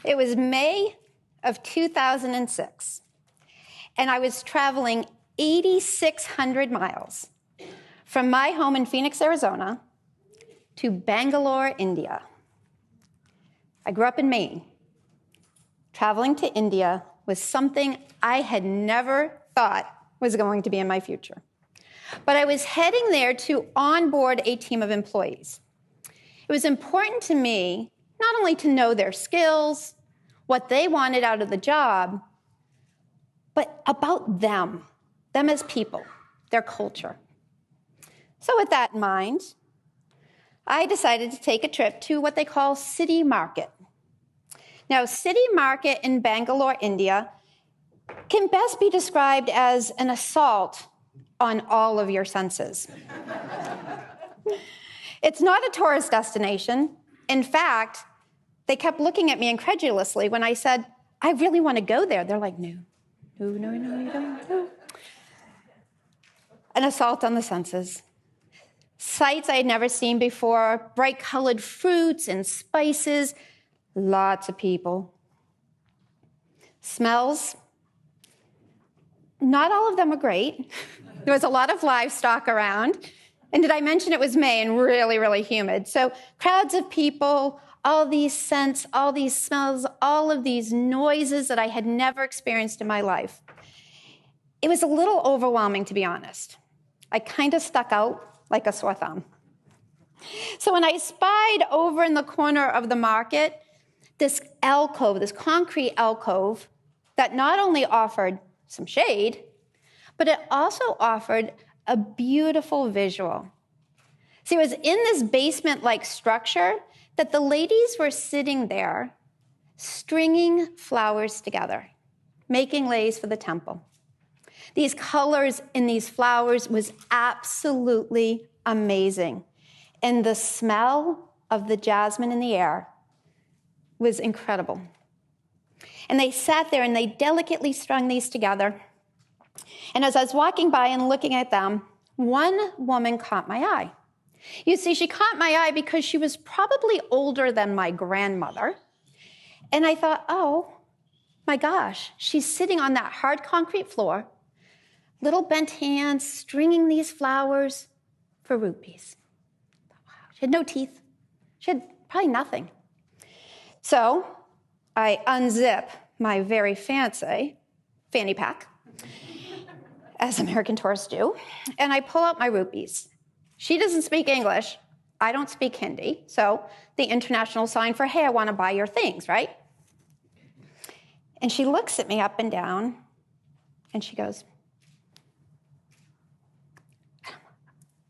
It was May of 2006, and I was traveling 8,600 miles from my home in Phoenix, Arizona, to Bangalore, India. I grew up in Maine. Traveling to India was something I had never thought was going to be in my future. But I was heading there to onboard a team of employees. It was important to me not only to know their skills, what they wanted out of the job, but about them as people, their culture. So with that in mind, I decided to take a trip to what they call City Market. Now, City Market in Bangalore, India, can best be described as an assault on all of your senses. It's not a tourist destination. In fact, they kept looking at me incredulously when I said, I really want to go there. They're like, no, you don't. No. An assault on the senses. Sights I had never seen before, bright-colored fruits and spices, lots of people. Smells, not all of them were great. There was a lot of livestock around. And did I mention it was May and really, really humid? So crowds of people, all these scents, all these smells, all of these noises that I had never experienced in my life. It was a little overwhelming, to be honest. I kind of stuck out like a sore thumb. So when I spied over in the corner of the market, this alcove, this concrete alcove, that not only offered some shade, but it also offered a beautiful visual. See, it was in this basement-like structure that the ladies were sitting there, stringing flowers together, making leis for the temple. These colors in these flowers was absolutely amazing. And the smell of the jasmine in the air was incredible. And they sat there and they delicately strung these together. And as I was walking by and looking at them, one woman caught my eye. You see, she caught my eye because she was probably older than my grandmother. And I thought, oh, my gosh, she's sitting on that hard concrete floor, little bent hands, stringing these flowers for rupees. Wow, she had no teeth. She had probably nothing. So I unzip my very fancy fanny pack, as American tourists do, and I pull out my rupees. She doesn't speak English. I don't speak Hindi. So the international sign for, hey, I want to buy your things, right? And she looks at me up and down, and she goes,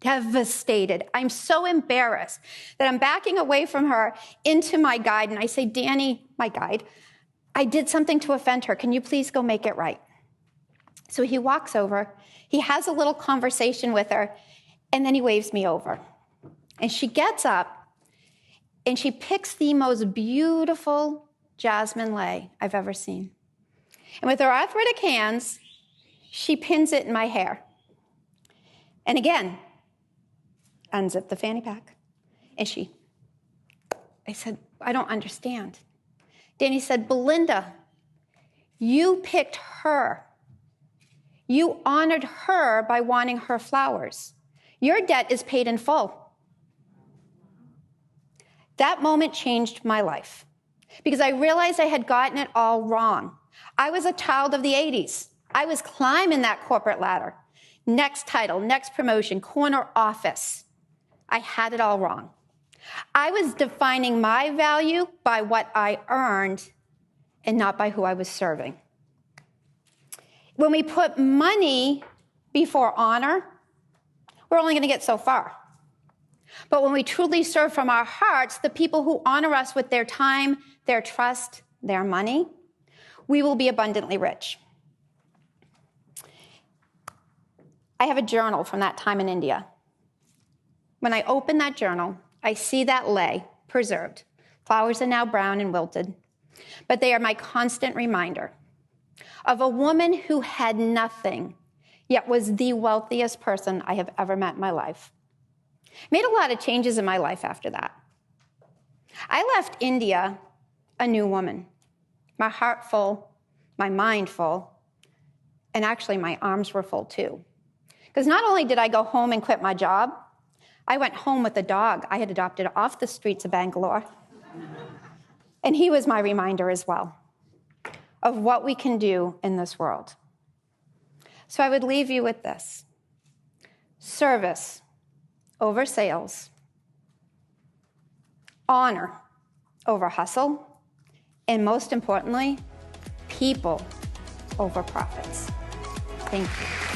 devastated. I'm so embarrassed that I'm backing away from her into my guide, and I say, Danny, my guide, I did something to offend her. Can you please go make it right? So he walks over, he has a little conversation with her, and then he waves me over. And she gets up, and she picks the most beautiful jasmine lei I've ever seen. And with her arthritic hands, she pins it in my hair. And again, unzip the fanny pack. And I said, I don't understand. Danny said, Belinda, you picked her. You honored her by wanting her flowers. Your debt is paid in full. That moment changed my life because I realized I had gotten it all wrong. I was a child of the 80s. I was climbing that corporate ladder. Next title, next promotion, corner office. I had it all wrong. I was defining my value by what I earned and not by who I was serving. When we put money before honor, we're only going to get so far. But when we truly serve from our hearts, the people who honor us with their time, their trust, their money, we will be abundantly rich. I have a journal from that time in India. When I open that journal, I see that lei preserved. Flowers are now brown and wilted, but they are my constant reminder of a woman who had nothing, yet was the wealthiest person I have ever met in my life. Made a lot of changes in my life after that. I left India a new woman. my heart full, my mind full, and actually my arms were full too. Because not only did I go home and quit my job, I went home with a dog I had adopted off the streets of Bangalore. And he was my reminder as well of what we can do in this world. So I would leave you with this: service over sales, honor over hustle, and most importantly, people over profits. Thank you.